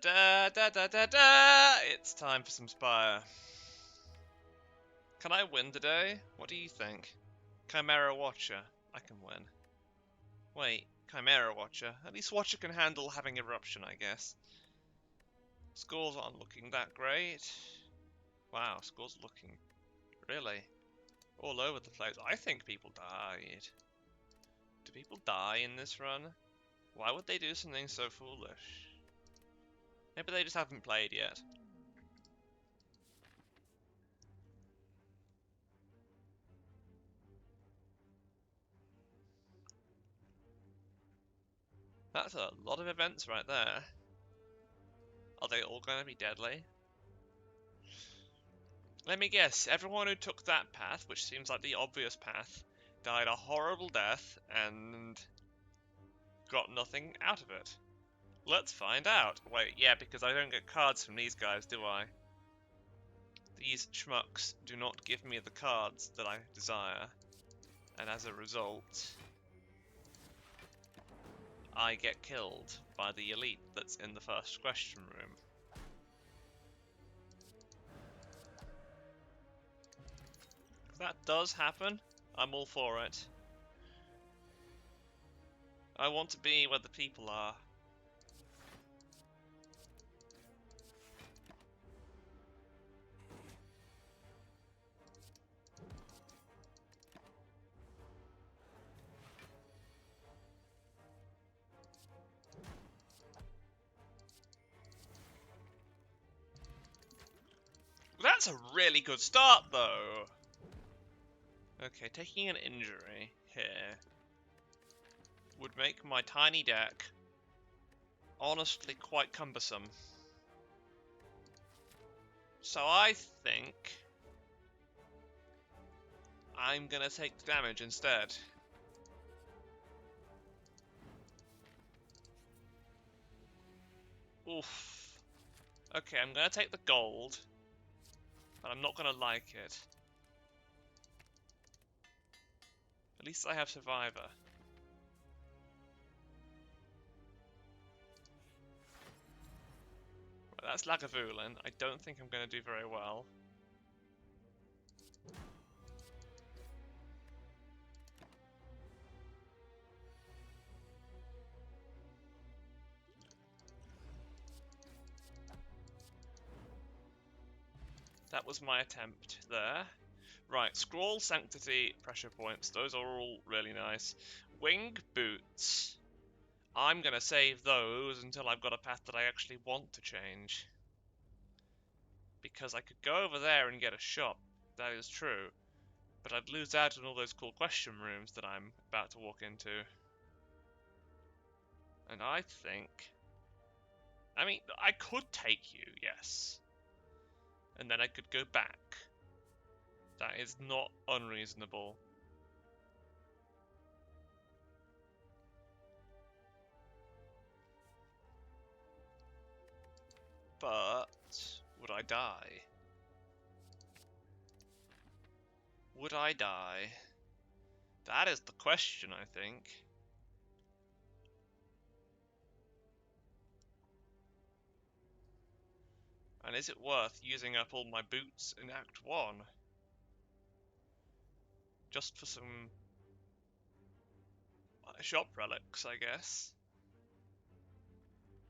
Da da da da da! It's time for some Spire. Can I win today? What do you think? Chimera Watcher. I can win. Wait, Chimera Watcher. At least Watcher can handle having Eruption, I guess. Scores aren't looking that great. Wow, scores looking really all over the place. I think people died. Do people die in this run? Why would they do something so foolish? Maybe they just haven't played yet. That's a lot of events right there. Are they all going to be deadly? Let me guess, everyone who took that path, which seems like the obvious path, died a horrible death and got nothing out of it. Let's find out. Wait, yeah, because I don't get cards from these guys, do I? These schmucks do not give me the cards that I desire, and as a result, I get killed by the elite that's in the first question room. If that does happen, I'm all for it. I want to be where the people are. That's a really good start, though. Okay, taking an injury here would make my tiny deck honestly quite cumbersome. So I think I'm gonna take the damage instead. Oof. Okay, I'm gonna take the gold, but I'm not gonna like it. At least I have Survivor. Right, that's Lagavulin. I don't think I'm gonna do very well. That was my attempt there. Right, Scroll, Sanctity, Pressure Points. Those are all really nice. Wing Boots. I'm gonna save those until I've got a path that I actually want to change. Because I could go over there and get a shop, that is true. But I'd lose out on all those cool question rooms that I'm about to walk into. And I think... I mean, I could take you, yes. And then I could go back. That is not unreasonable. But would I die? Would I die? That is the question, I think. And is it worth using up all my boots in Act 1? Just for some shop relics, I guess.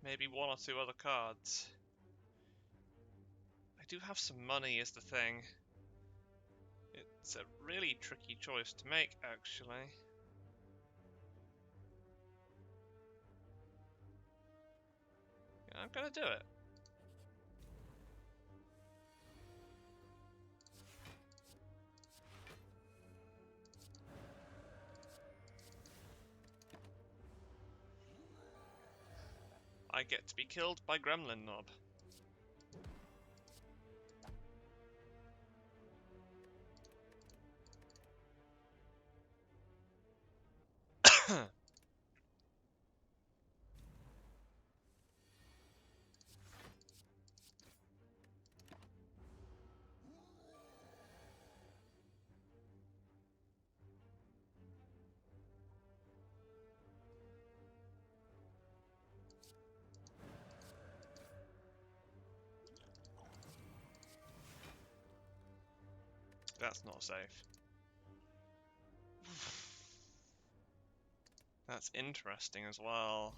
Maybe one or two other cards. I do have some money is the thing. It's a really tricky choice to make, actually. Yeah, I'm gonna do it. I get to be killed by Gremlin Knob. That's not safe. That's interesting as well.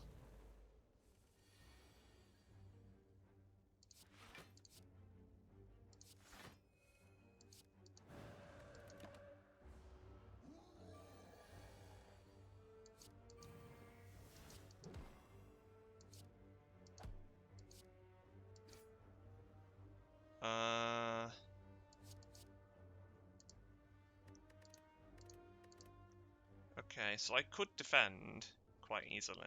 Okay, so I could defend quite easily.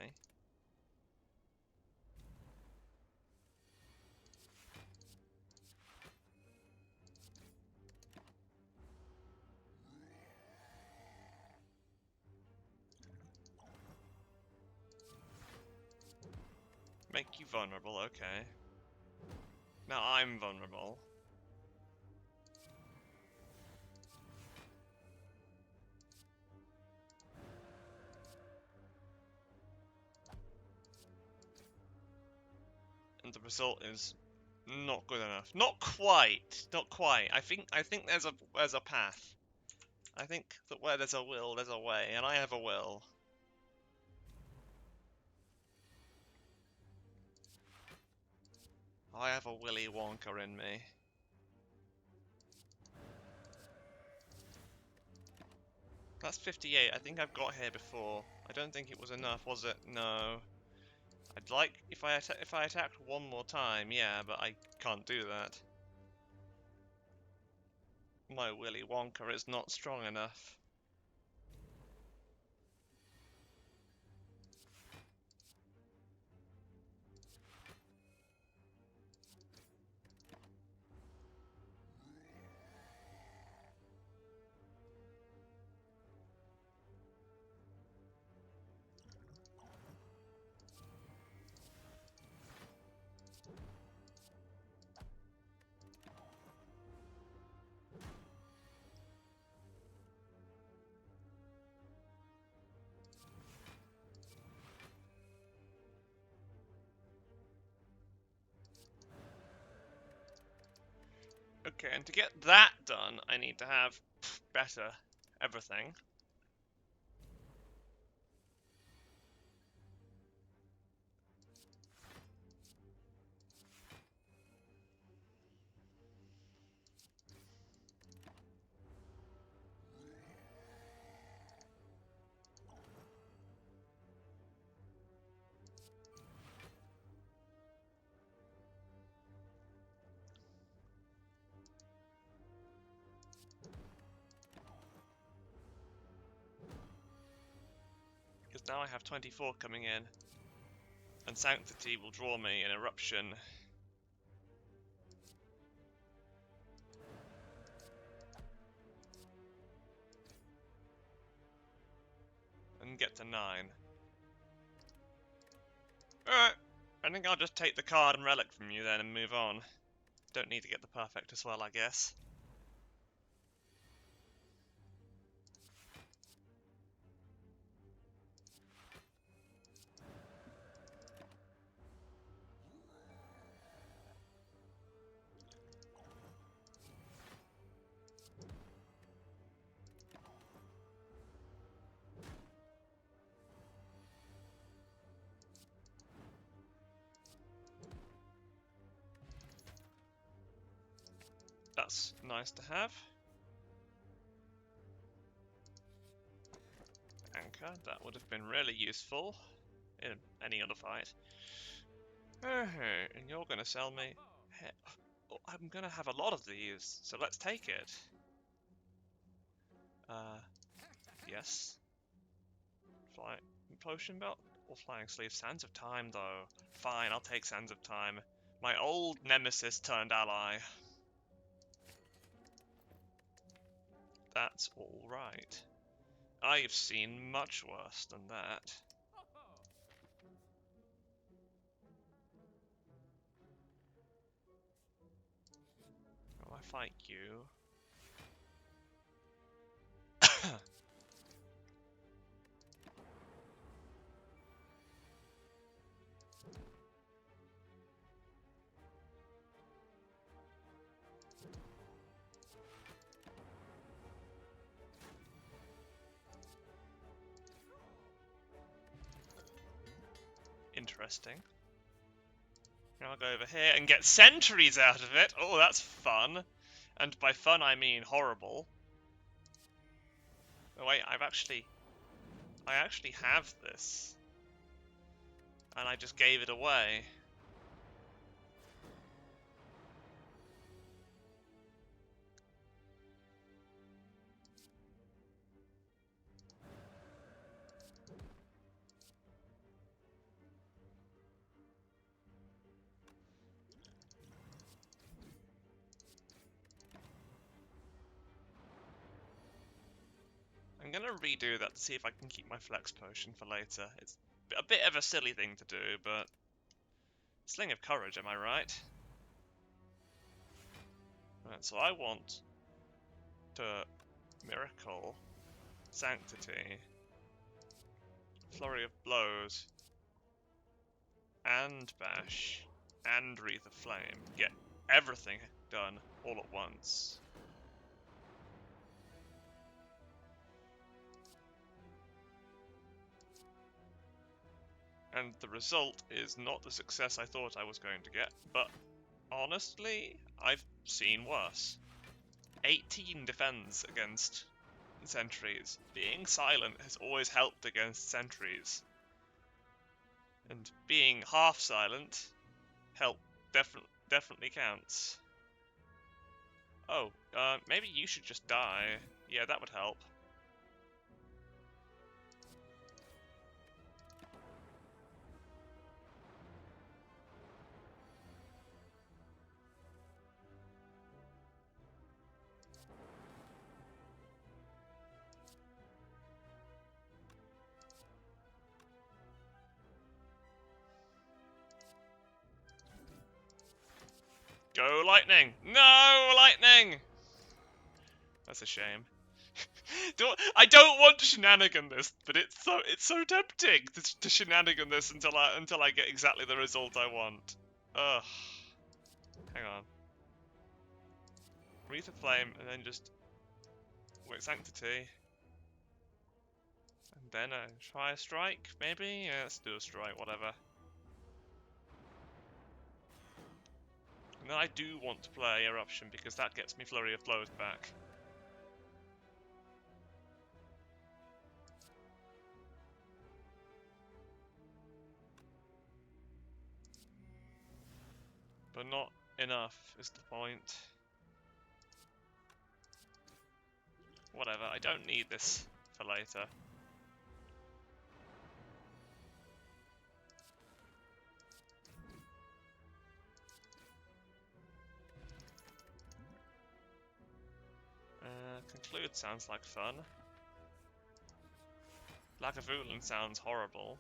Make you vulnerable, okay. Now I'm vulnerable. And the result is not good enough. Not quite. Not quite. I think there's a path. I think that where there's a will, there's a way, and I have a will. I have a Willy Wonka in me. That's 58. I think I've got here before. I don't think it was enough, was it? No. I'd like if I attacked one more time, yeah, but I can't do that. My Willy Wonka is not strong enough. Okay, and to get that done, I need to have better everything. Because now I have 24 coming in. And Sanctity will draw me an Eruption. And get to 9. Alright, I think I'll just take the card and relic from you then and move on. Don't need to get the perfect as well, I guess. That's nice to have. Anchor, that would have been really useful in any other fight. And you're gonna sell me... Oh, I'm gonna have a lot of these, so let's take it. Yes. Fly... Potion belt or flying sleeve? Sands of Time, though. Fine, I'll take Sands of Time. My old nemesis turned ally. That's alright. I've seen much worse than that. Oh, I fight you. interesting. Now I'll go over here and get sentries out of it. Oh, that's fun. And by fun I mean horrible. Oh wait, I actually have this. And I just gave it away. I'm gonna redo that to see if I can keep my flex potion for later. It's a bit of a silly thing to do, but Sling of Courage, am I right? Right, so I want to Miracle, Sanctity, Flurry of Blows, and Bash, and Wreath of Flame. Get everything done all at once. And the result is not the success I thought I was going to get, but honestly, I've seen worse. 18 defends against sentries. Being silent has always helped against sentries. And being half silent definitely counts. Oh, maybe you should just die. Yeah, that would help. Go lightning! No, lightning! That's a shame. I don't want to shenanigan this, but it's so tempting to shenanigan this until I get exactly the result I want. Ugh. Hang on. Wreath of Flame, and then just wait Sanctity. And then try a strike, maybe? Yeah, let's do a strike, whatever. And then I do want to play Eruption because that gets me Flurry of Blows back. But not enough is the point. Whatever, I don't need this for later. Conclude sounds like fun. Lagavulin sounds horrible.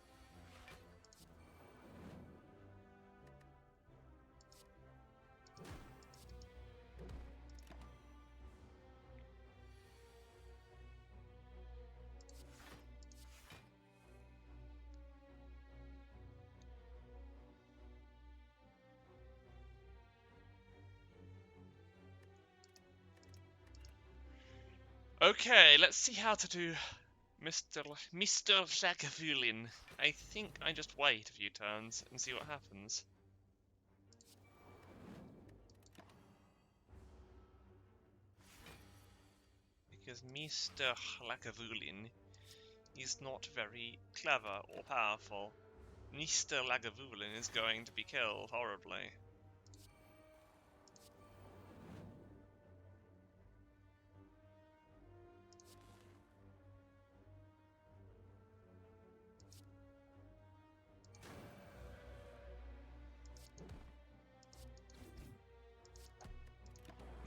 Okay, let's see how to do Mr. Lagavulin. I think I just wait a few turns and see what happens. Because Mr. Lagavulin is not very clever or powerful. Mr. Lagavulin is going to be killed horribly.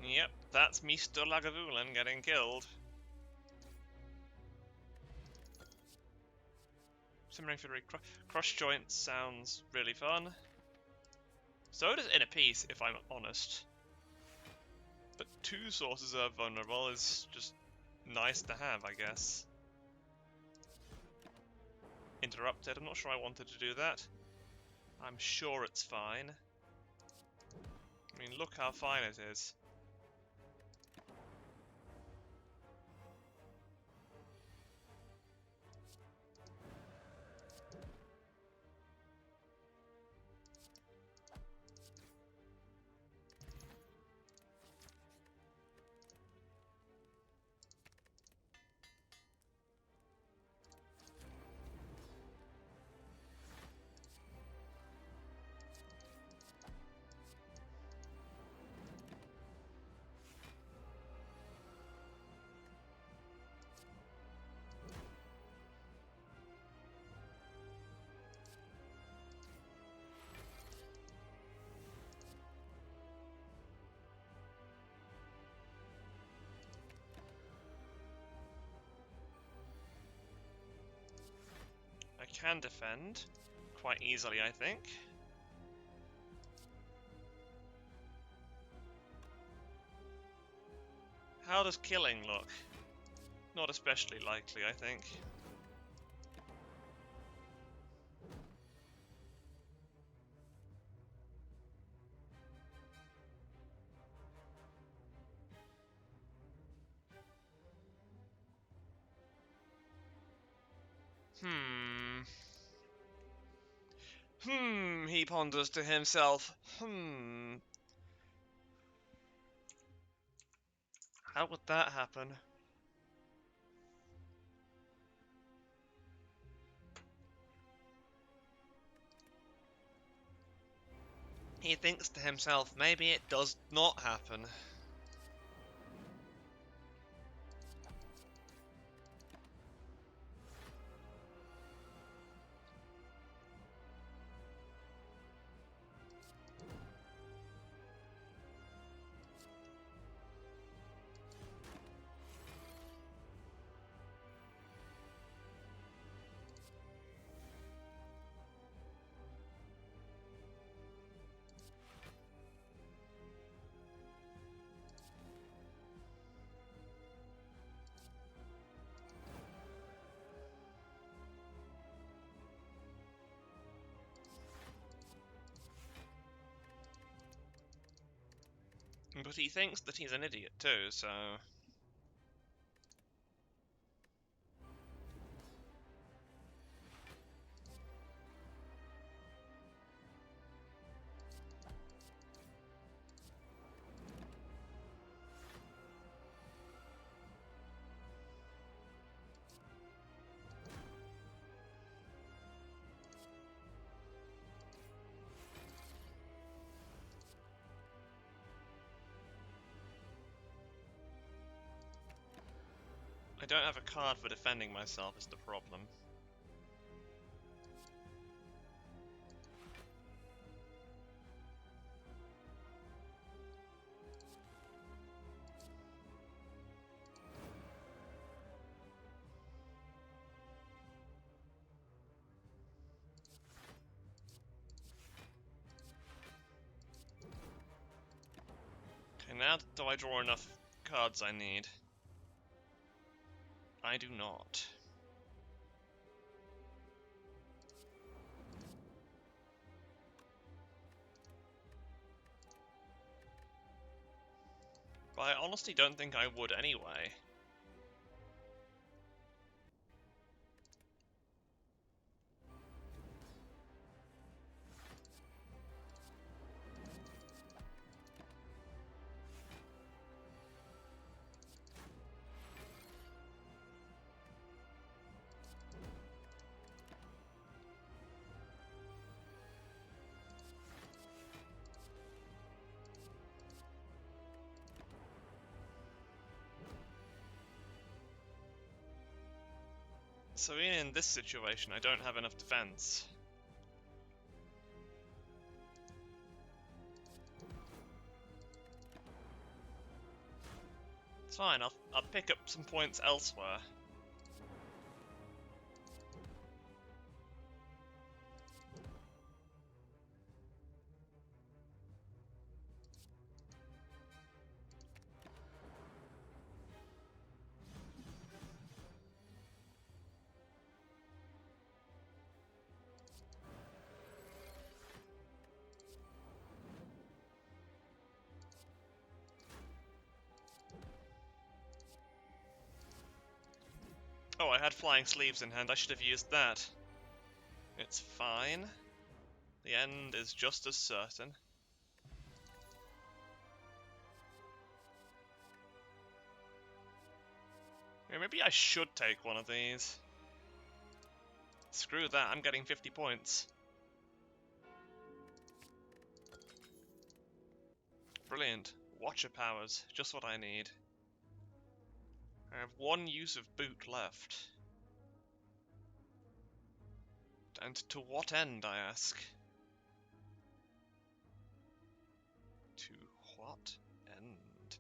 Yep, that's Mr. Lagavulin getting killed. Simmering Fury Cross Joint sounds really fun. So does Inner Peace, if I'm honest. But 2 sources of vulnerable is just nice to have, I guess. Interrupted, I'm not sure I wanted to do that. I'm sure it's fine. I mean, look how fine it is. can defend quite easily, I think. How does killing look? Not especially likely, I think. He ponders to himself. How would that happen? He thinks to himself, maybe it does not happen. But he thinks that he's an idiot too, so... I don't have a card for defending myself is the problem. Okay, now do I draw enough cards I need? I do not. But I honestly don't think I would anyway. So in this situation, I don't have enough defense. It's fine, I'll pick up some points elsewhere. Oh, I had flying sleeves in hand, I should have used that. It's fine. The end is just as certain. Yeah, maybe I should take one of these. Screw that, I'm getting 50 points. Brilliant. Watcher powers, just what I need. I have one use of boot left. And to what end, I ask? To what end?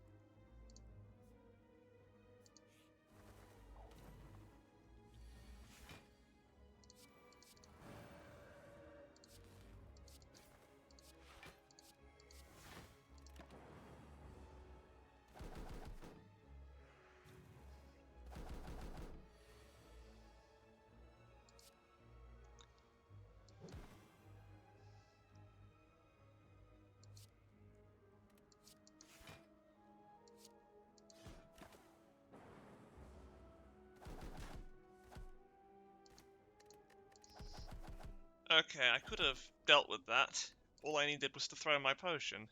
Okay, I could have dealt with that. All I needed was to throw my potion.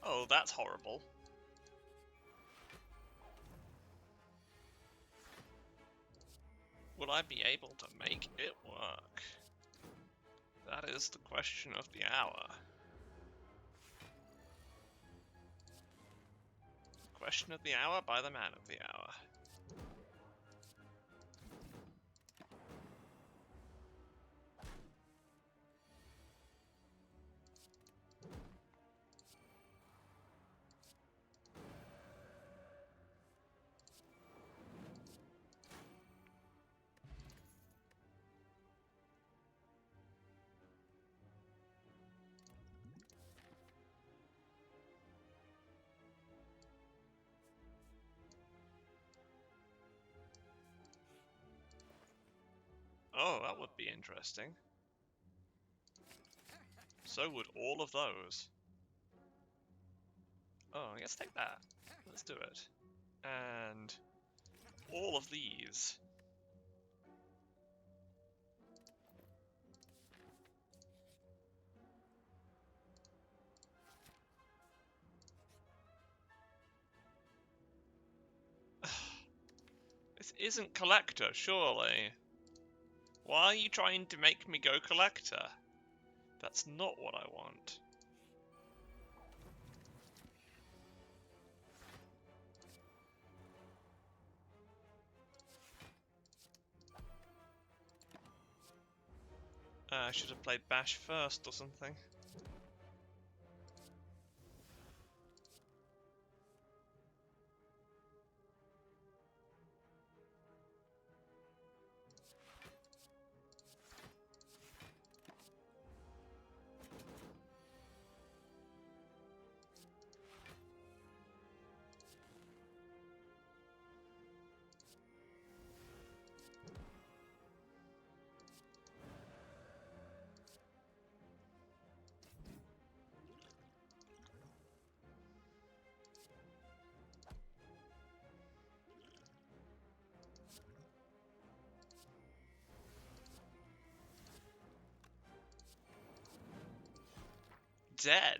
Oh, that's horrible. Will I be able to make it work? That is the question of the hour. Question of the hour by the man of the hour. Oh, that would be interesting. So would all of those. Oh, let's take that. Let's do it. And all of these. This isn't collector, surely. Why are you trying to make me go collector? That's not what I want. I should have played Bash first or something. Dead.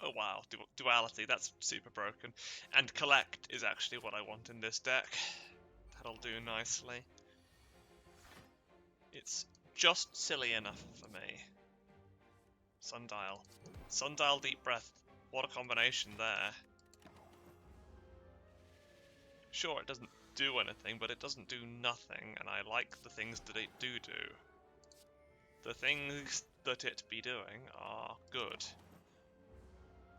Oh wow, duality, that's super broken. And collect is actually what I want in this deck. That'll do nicely. It's just silly enough for me. Sundial. Sundial, Deep Breath. What a combination there. Sure, it doesn't do anything, but it doesn't do nothing, and I like the things that it do. The things that it be doing are good.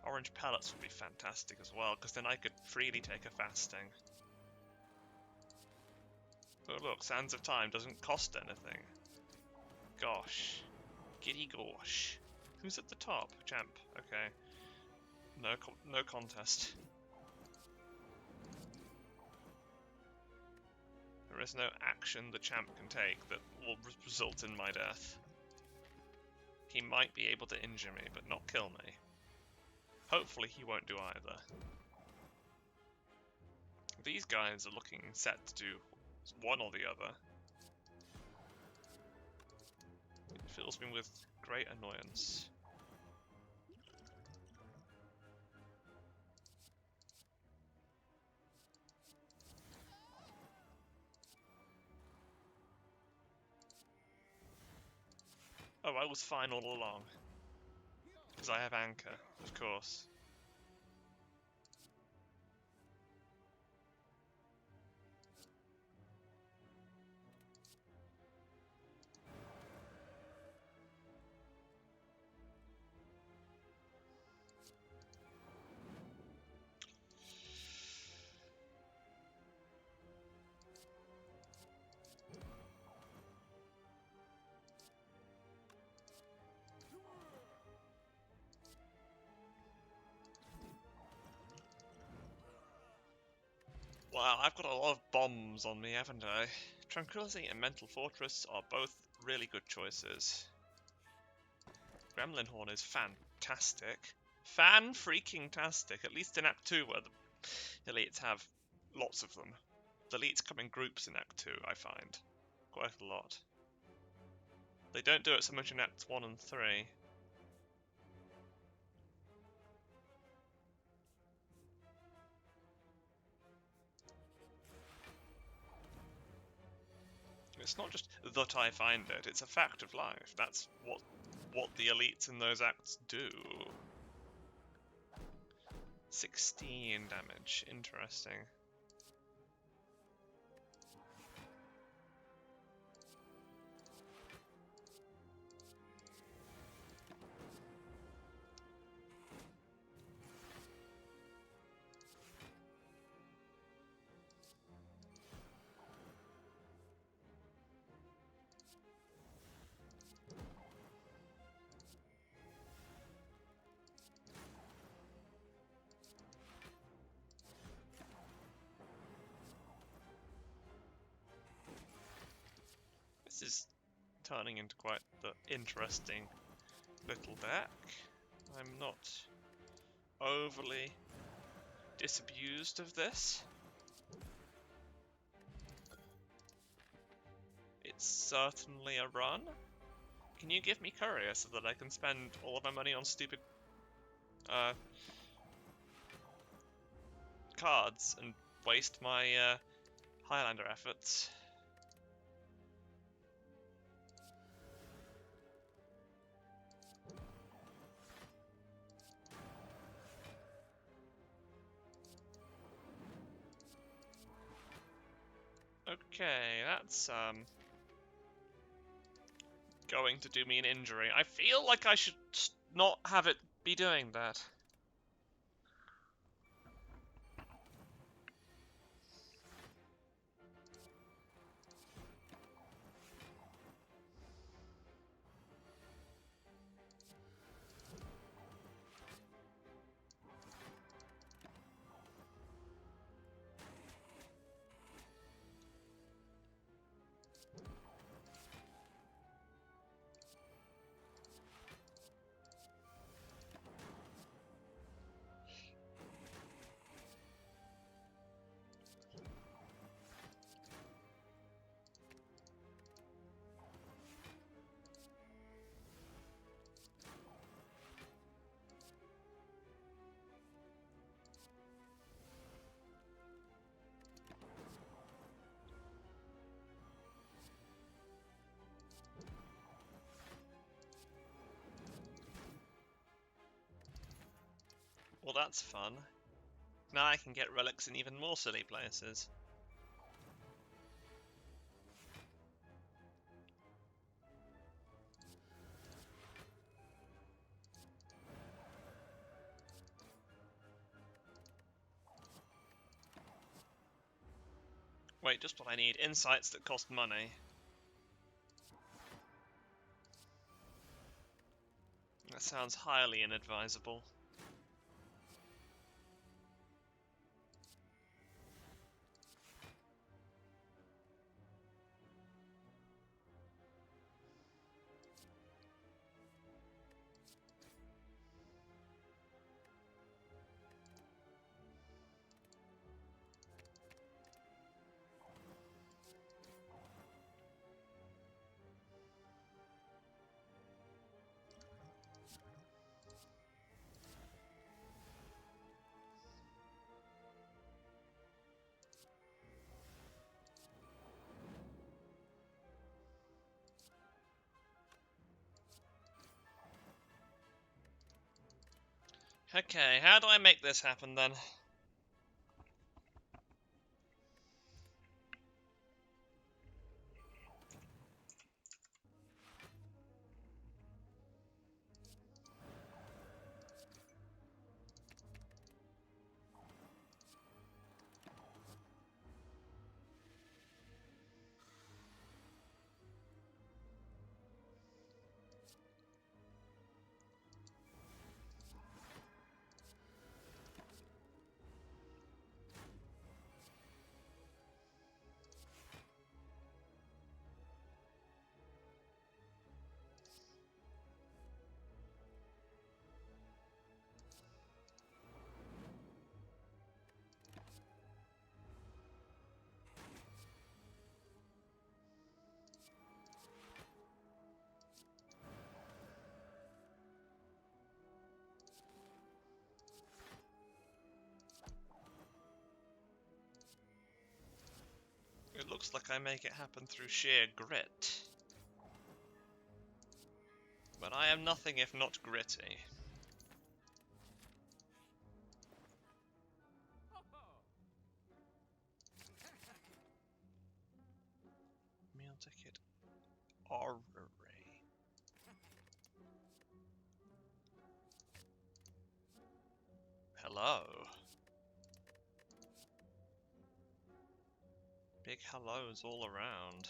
Orange pellets would be fantastic as well, because then I could freely take a fasting. Oh look, Sands of Time doesn't cost anything. Gosh. Giddy gosh. Who's at the top? Champ. Okay. No contest. There is no action the champ can take that will result in my death. He might be able to injure me, but not kill me. Hopefully he won't do either. These guys are looking set to do one or the other. It fills me with great annoyance. Oh, I was fine all along. Because I have Anchor, of course. Wow, I've got a lot of bombs on me, haven't I? Tranquility and Mental Fortress are both really good choices. Gremlin Horn is fantastic. Fan-freaking-tastic, at least in Act 2 where the elites have lots of them. The elites come in groups in Act 2, I find. Quite a lot. They don't do it so much in Acts 1 and 3. It's not just that I find it, it's a fact of life. That's what the elites in those acts do. 16 damage, interesting. This is turning into quite the interesting little deck. I'm not overly disabused of this. It's certainly a run. Can you give me courier so that I can spend all of my money on stupid cards and waste my Highlander efforts? Okay, that's going to do me an injury. I feel like I should not have it be doing that. Well, that's fun. Now I can get relics in even more silly places. Wait, just what I need. Insights that cost money. That sounds highly inadvisable. Okay, how do I make this happen then? It looks like I make it happen through sheer grit. But I am nothing if not gritty. Meal ticket. Array. Hello. Big hellos all around.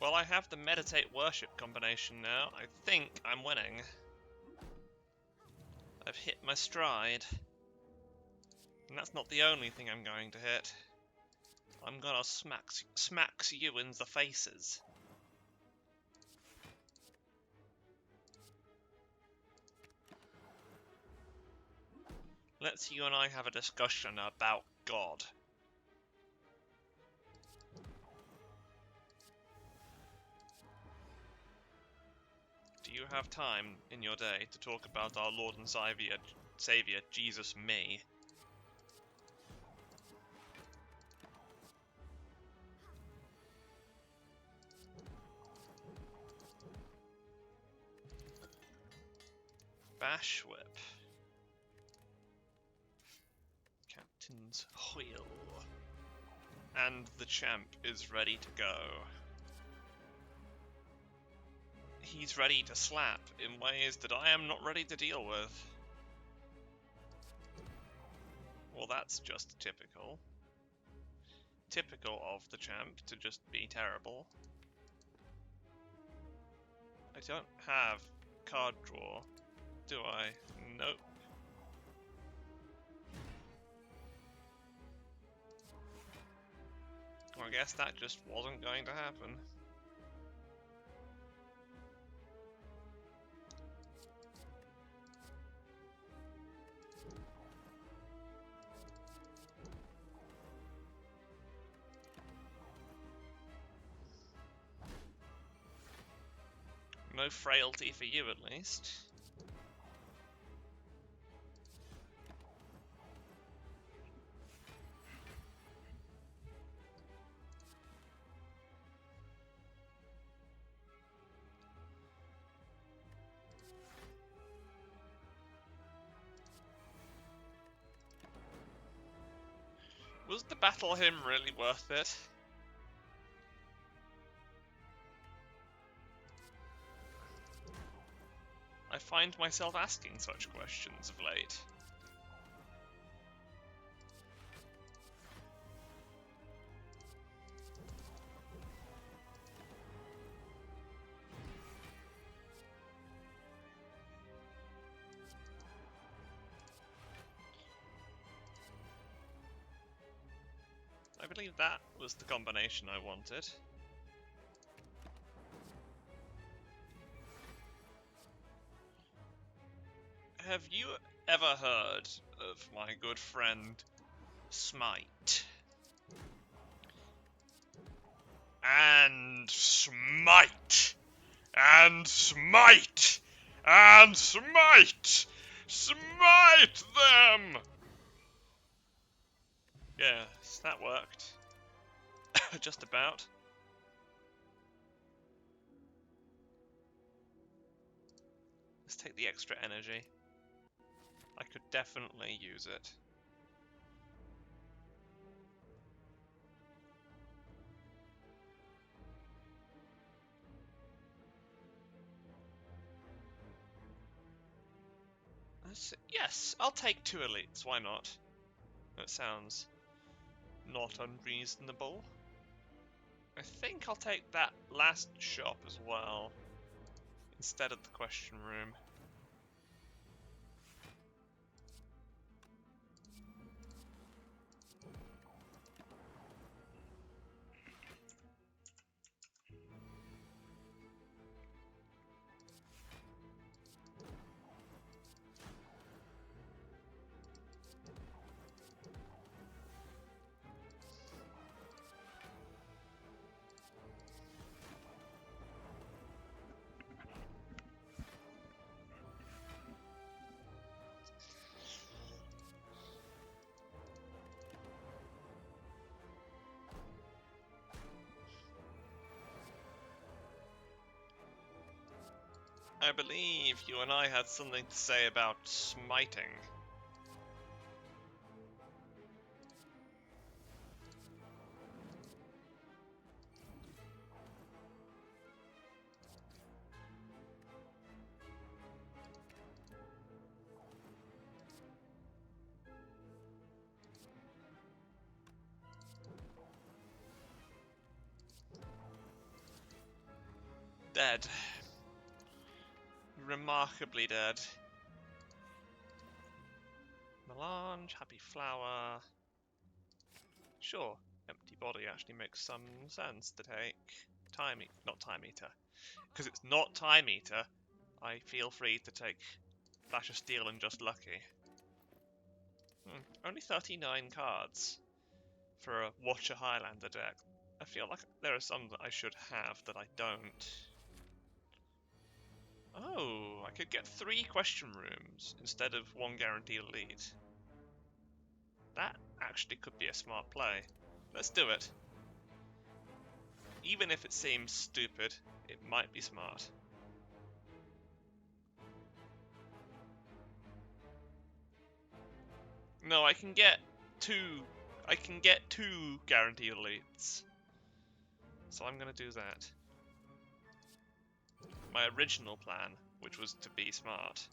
Well, I have the meditate worship combination now. I think I'm winning. I've hit my stride. And that's not the only thing I'm going to hit. I'm gonna smacks you in the faces. Let's you and I have a discussion about God. Do you have time in your day to talk about our Lord and Saviour, Jesus me? Bash whip. Captain's wheel. And the champ is ready to go. He's ready to slap in ways that I am not ready to deal with. Well, that's just typical. Typical of the champ to just be terrible. I don't have card draw, do I? Nope. Well, I guess that just wasn't going to happen. No frailty for you, at least. Was the battle hymn really worth it? I find myself asking such questions of late. I believe that was the combination I wanted. Have you ever heard of my good friend Smite? And smite! And smite! And smite! Smite them! Yes, that worked. Just about. Let's take the extra energy. I could definitely use it. Yes, I'll take 2 elites, why not? That sounds not unreasonable. I think I'll take that last shop as well, instead of the question room. I believe you and I had something to say about smiting. Dead. Remarkably dead. Melange, happy flower. Sure, empty body actually makes some sense to take. Not time eater. Because it's not time eater, I feel free to take Flash of Steel and Just Lucky. Only 39 cards for a Watcher Highlander deck. I feel like there are some that I should have that I don't. Oh, I could get 3 question rooms instead of 1 guaranteed lead. That actually could be a smart play. Let's do it. Even if it seems stupid, it might be smart. No, I can get 2 guaranteed leads. So I'm gonna do that. My original plan, which was to be smart.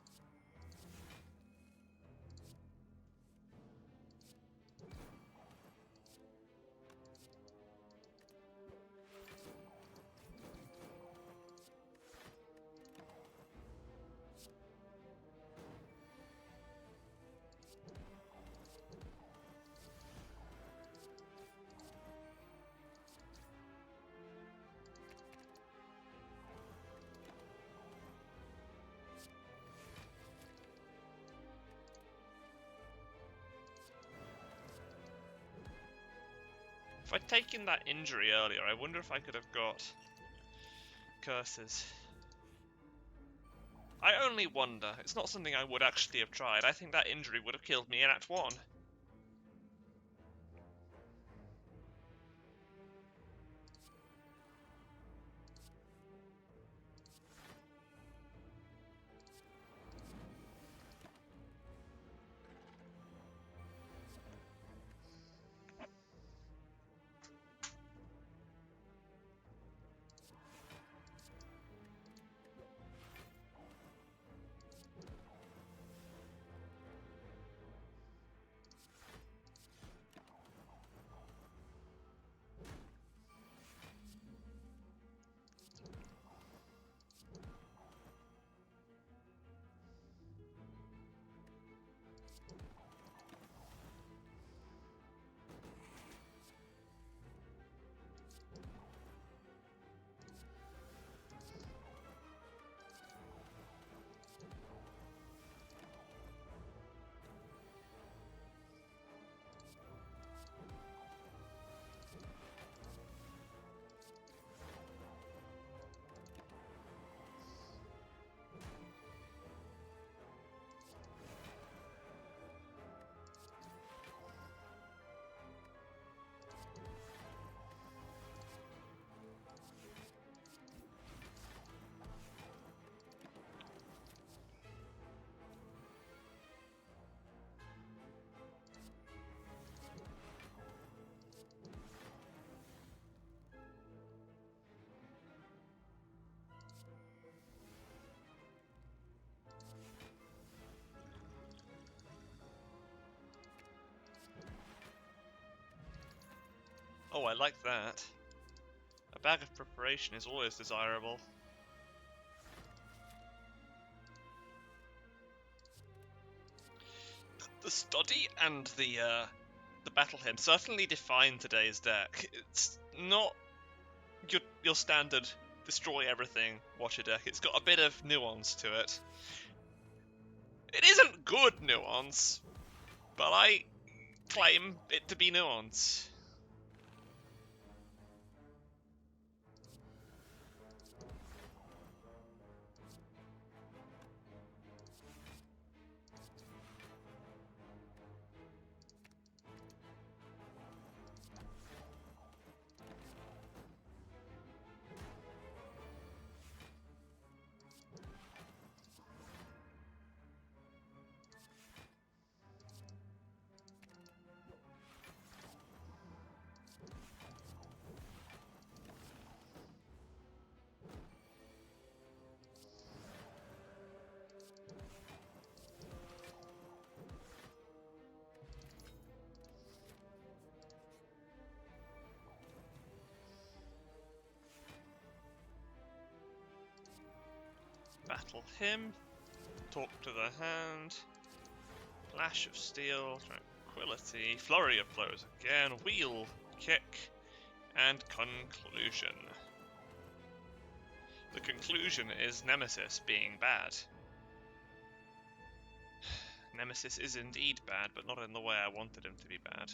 If I'd taken that injury earlier, I wonder if I could have got curses. I only wonder. It's not something I would actually have tried. I think that injury would have killed me in Act 1. Oh, I like that. A bag of preparation is always desirable. The study and the battle hymn certainly define today's deck. It's not your standard destroy everything Watcher deck. It's got a bit of nuance to it. It isn't good nuance, but I claim it to be nuance. battle him. Talk to the hand. Flash of steel, tranquility, flurry of blows again, wheel, kick, and conclusion. The conclusion is Nemesis being bad. Nemesis is indeed bad, but not in the way I wanted him to be bad.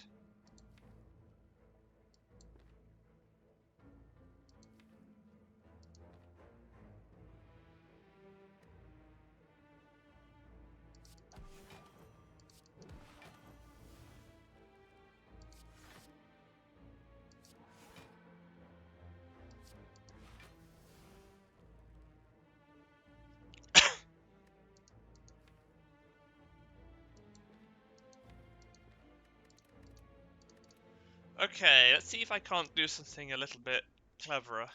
Okay, let's see if I can't do something a little bit cleverer.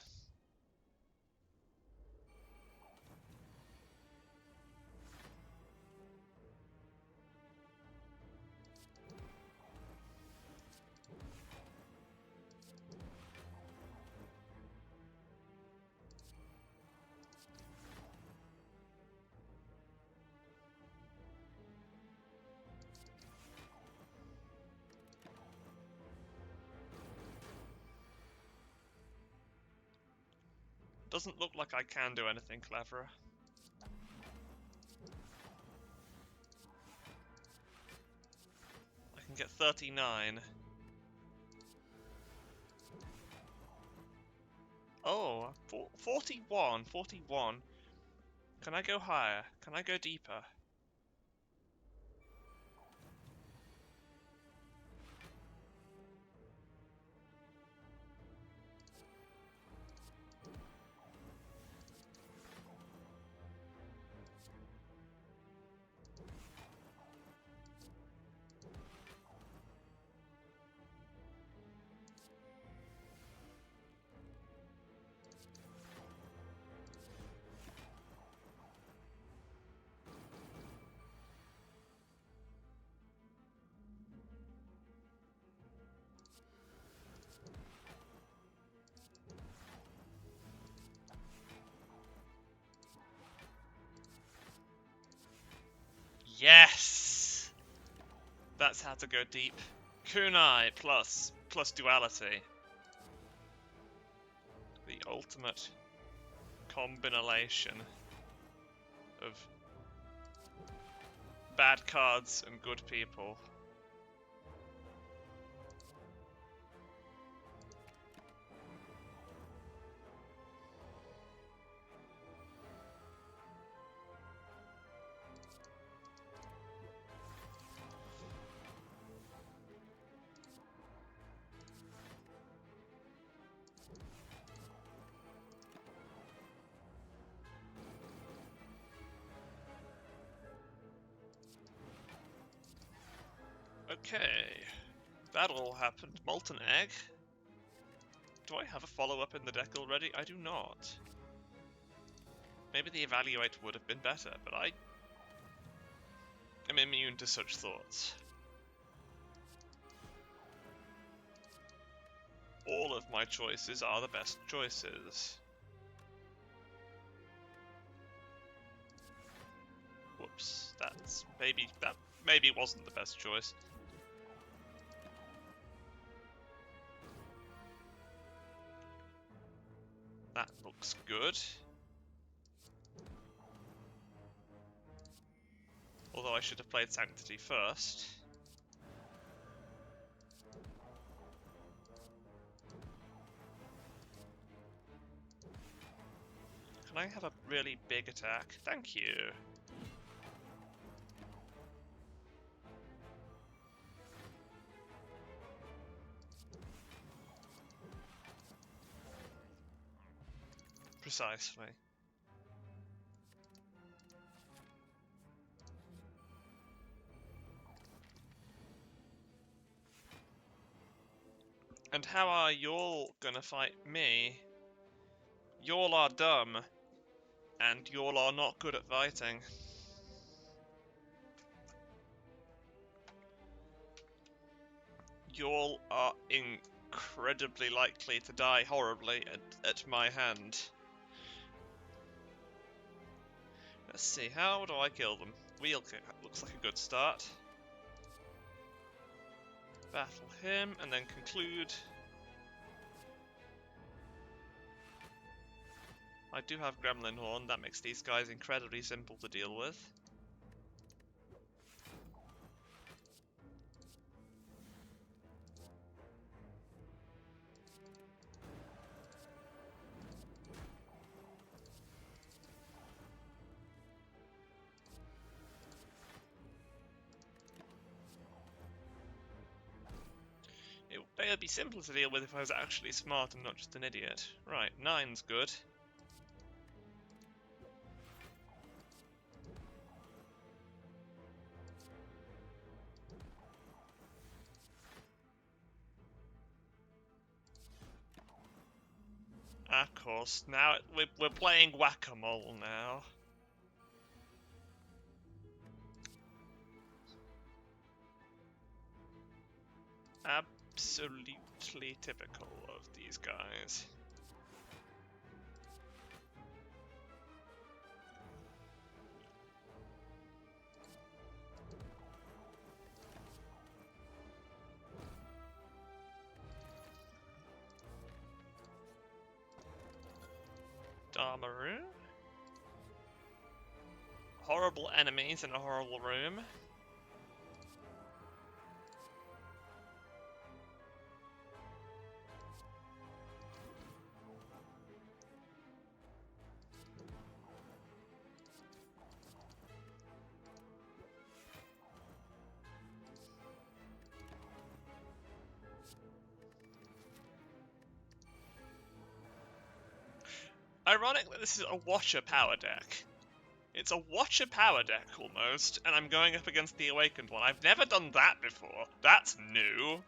Doesn't look like I can do anything cleverer. I can get 39. Oh, 41, 41. Can I go higher? Can I go deeper? Yes! That's how to go deep. Kunai plus duality. The ultimate combination of bad cards and good people. Okay, that all happened. Molten Egg. Do I have a follow-up in the deck already? I do not. Maybe the Evaluate would have been better, but I am immune to such thoughts. All of my choices are the best choices. Whoops, that maybe wasn't the best choice. That looks good. Although I should have played Sanctity first. Can I have a really big attack? Thank you. Precisely. And how are y'all gonna fight me? Y'all are dumb, and y'all are not good at fighting. Y'all are incredibly likely to die horribly at my hand. Let's see, how do I kill them? Wheel kick looks like a good start. Battle him, and then conclude. I do have Gremlin Horn, that makes these guys incredibly simple to deal with. They would be simpler to deal with if I was actually smart and not just an idiot. Right, 9's good. Of course, now we're playing whack-a-mole now. Absolutely typical of these guys. Damaru. Horrible enemies in a horrible room. Ironically, this is a Watcher power deck. It's a Watcher power deck, almost, and I'm going up against the Awakened one. I've never done that before. That's new.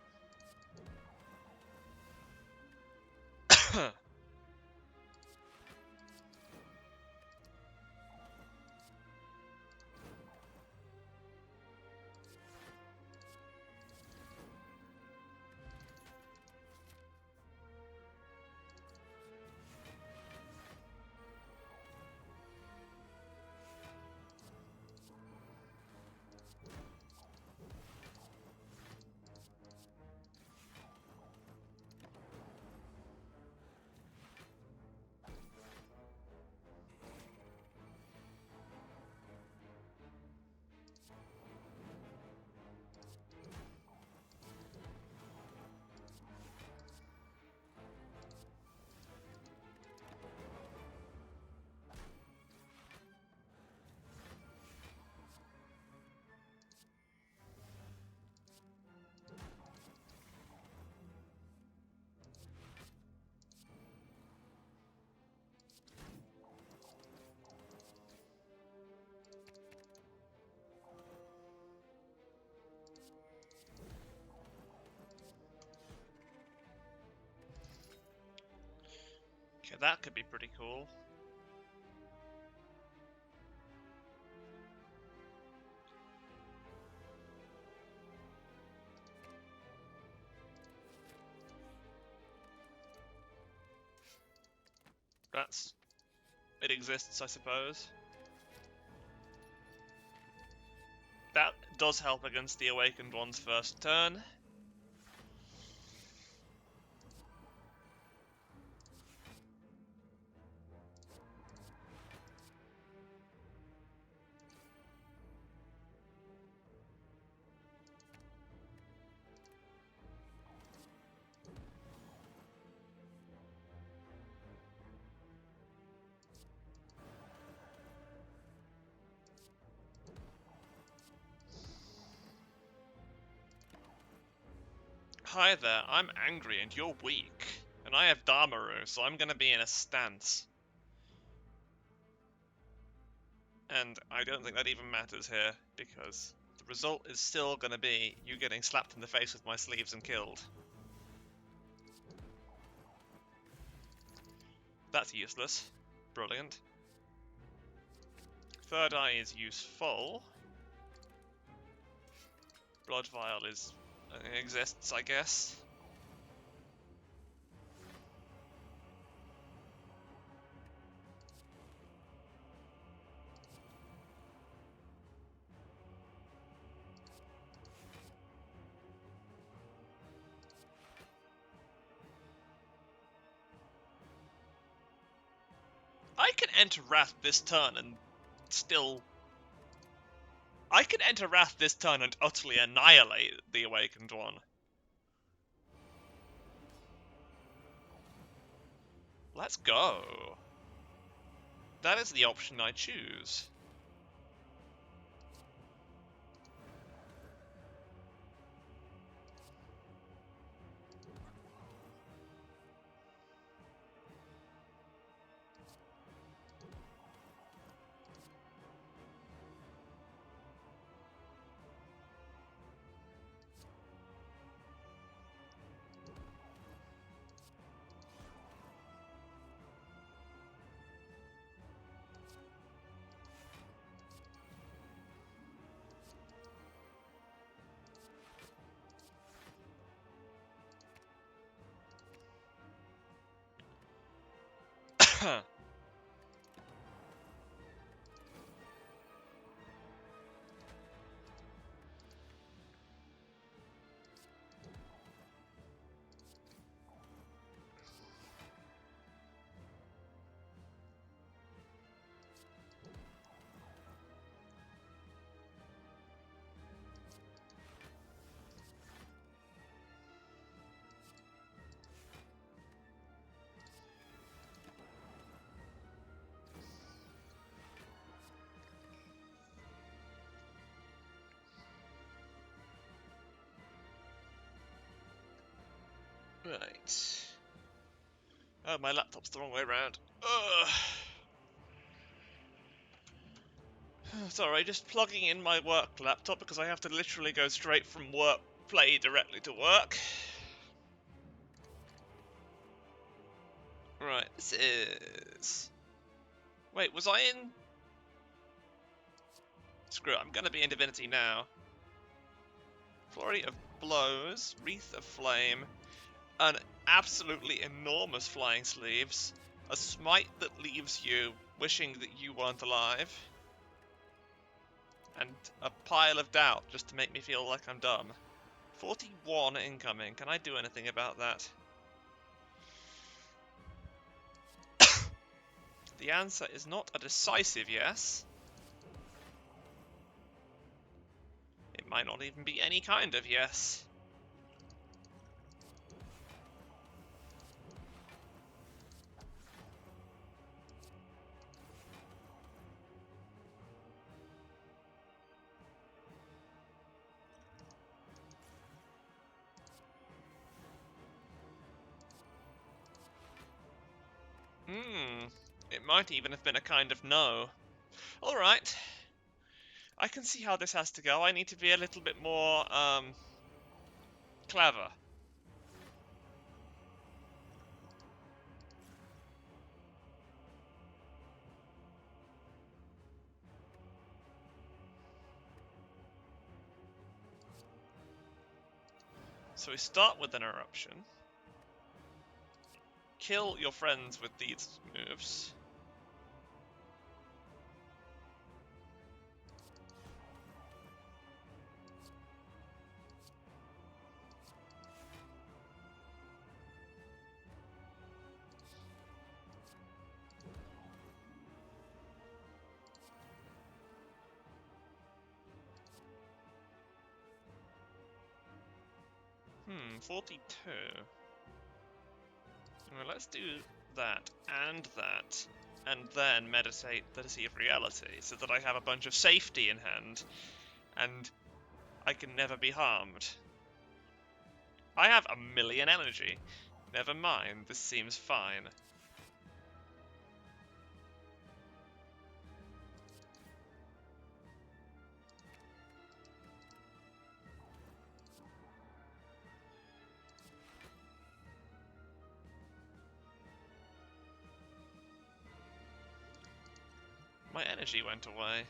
Okay, that could be pretty cool. It exists, I suppose. That does help against the Awakened one's first turn. Hi there, I'm angry and you're weak. And I have Damaru, so I'm gonna be in a stance. And I don't think that even matters here, because the result is still gonna be you getting slapped in the face with my sleeves and killed. That's useless. Brilliant. Third Eye is useful. Blood Vial exists, I guess. can enter Wrath this turn and still... I can enter Wrath this turn and utterly annihilate the Awakened one. Let's go. That is the option I choose. Right. Oh, my laptop's the wrong way around. Ugh. Sorry, just plugging in my work laptop because I have to literally go straight from work play directly to work. Right, this is... Wait, was I in... Screw it, I'm gonna be in Divinity now. Flurry of Blows, Wreath of Flame, an absolutely enormous Flying Sleeves, a Smite that leaves you wishing that you weren't alive, and a Pile of Doubt just to make me feel like I'm dumb. 41 incoming, can I do anything about that? The answer is not a decisive yes. It might not even be any kind of yes. It might even have been a kind of no. Alright. I can see how this has to go. I need to be a little bit more, clever. So we start with an eruption. Kill your friends with these moves. Hmm, 42. Well, let's do that, and then meditate the Sea of Reality, so that I have a bunch of safety in hand, and I can never be harmed. I have 1,000,000 energy. Never mind, this seems fine. My energy went away.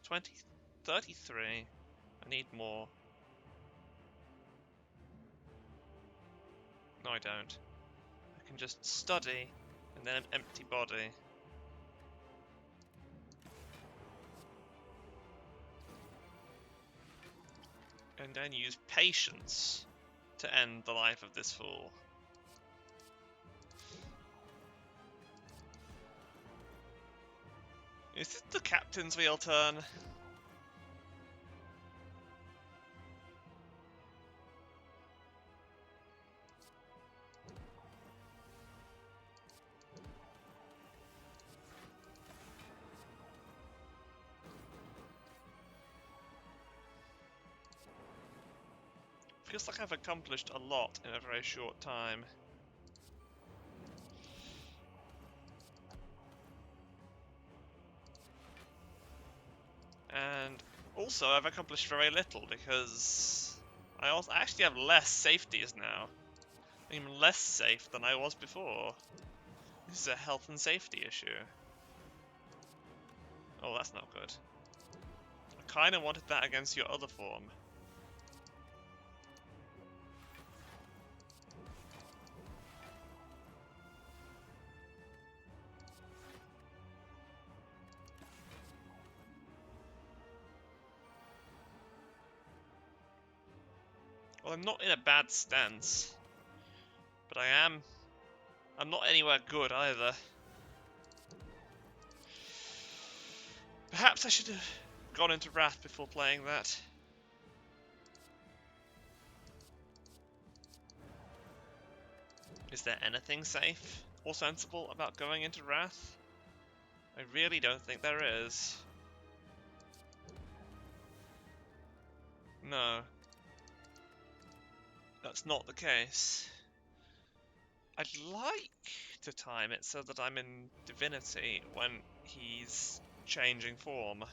20, 33. I need more. No, I don't. I can just study, and then an empty body. And then use patience to end the life of this fool. Is it the captain's wheel turn? Feels like I've accomplished a lot in a very short time. And also I've accomplished very little because I actually have less safeties now. I'm even less safe than I was before. This is a health and safety issue. Oh, that's not good. I kinda wanted that against your other form. Well, I'm not in a bad stance. But I'm not anywhere good either. Perhaps I should have gone into Wrath before playing that. Is there anything safe or sensible about going into Wrath? I really don't think there is. No. That's not the case. I'd like to time it so that I'm in Divinity when he's changing form.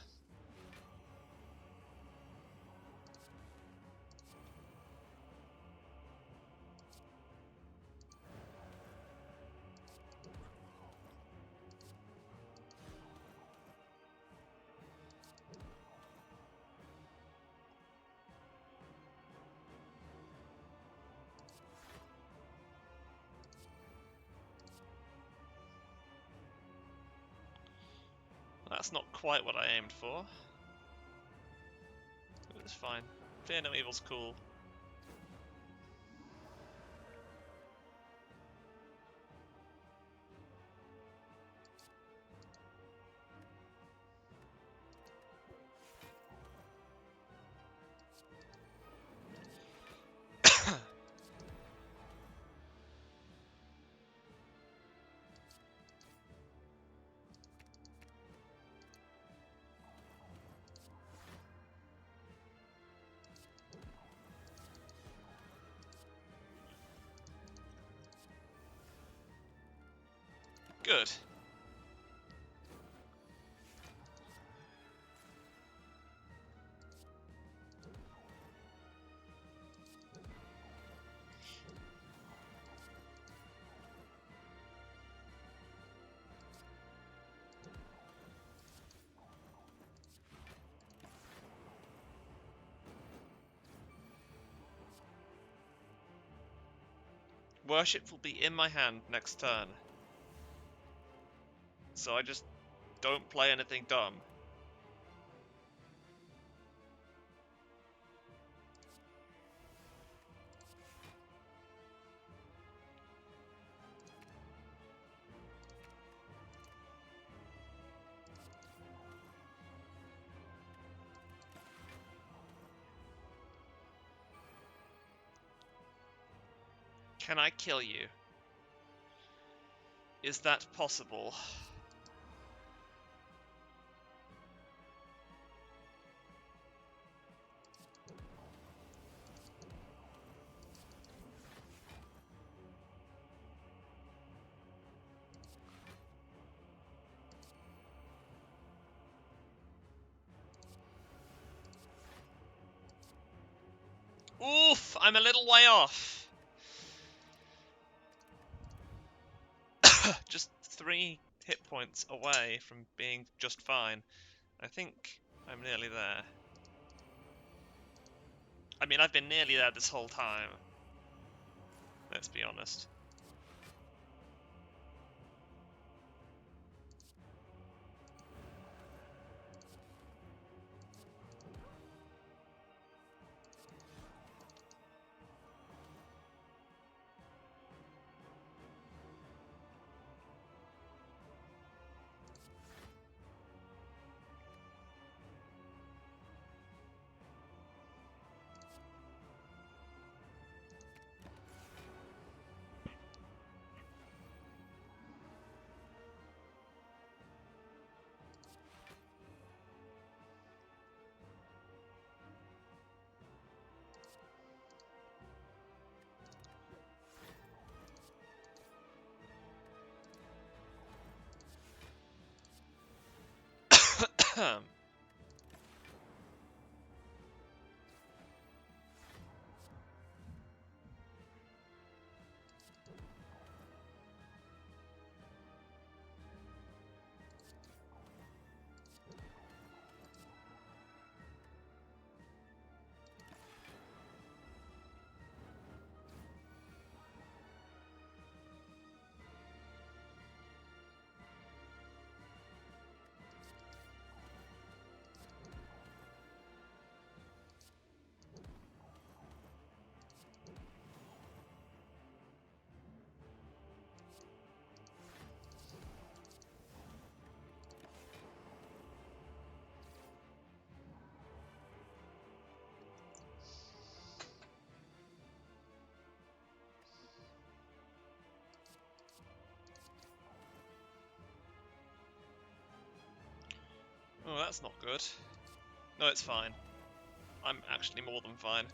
That's not quite what I aimed for. But it's fine. Fear no evil's cool. Good. Worship will be in my hand next turn. So I just don't play anything dumb. Can I kill you? Is that possible? Oof! I'm a little way off. Just 3 hit points away from being just fine. I think I'm nearly there. I mean, I've been nearly there this whole time. Let's be honest. Oh, that's not good. No, it's fine. I'm actually more than fine.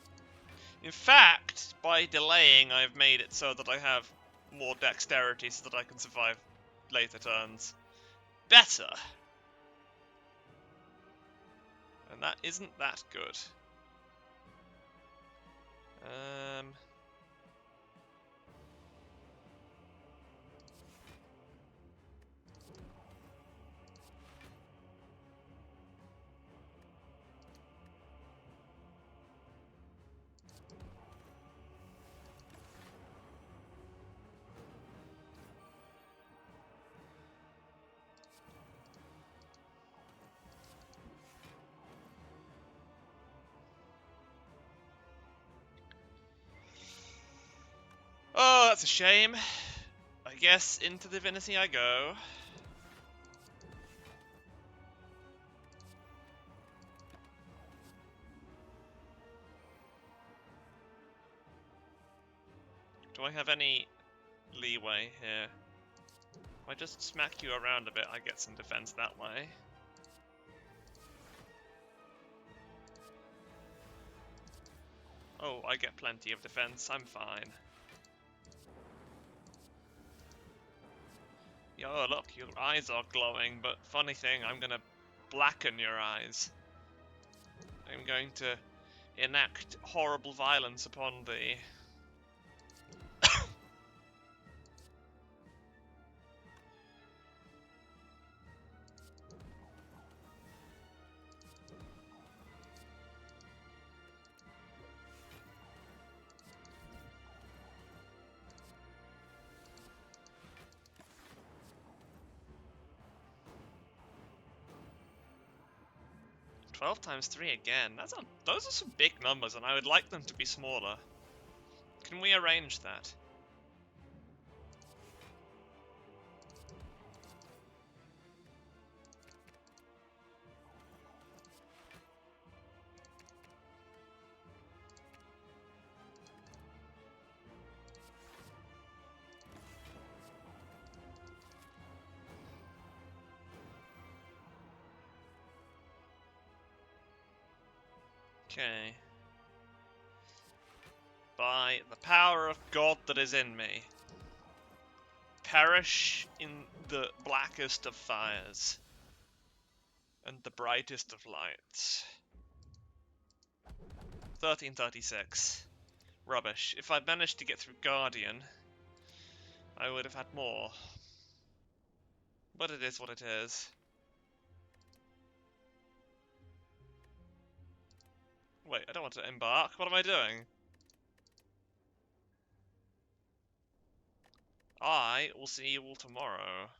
In fact, by delaying, I've made it so that I have more dexterity so that I can survive later turns. Better! And that isn't that good. Um... 'Oh, that's a shame. I guess into Divinity I go. Do I have any leeway here? If I just smack you around a bit, I get some defense that way. Oh, I get plenty of defense, I'm fine. Yo, look, your eyes are glowing, but funny thing, I'm gonna blacken your eyes. I'm going to enact horrible violence upon thee. 12 times 3 again. Those are some big numbers, and I would like them to be smaller. Can we arrange that? Okay. By the power of God that is in me, perish in the blackest of fires and the brightest of lights. 1336. Rubbish. If I'd managed to get through Guardian, I would have had more. But it is what it is. Wait, I don't want to embark. What am I doing? I will see you all tomorrow.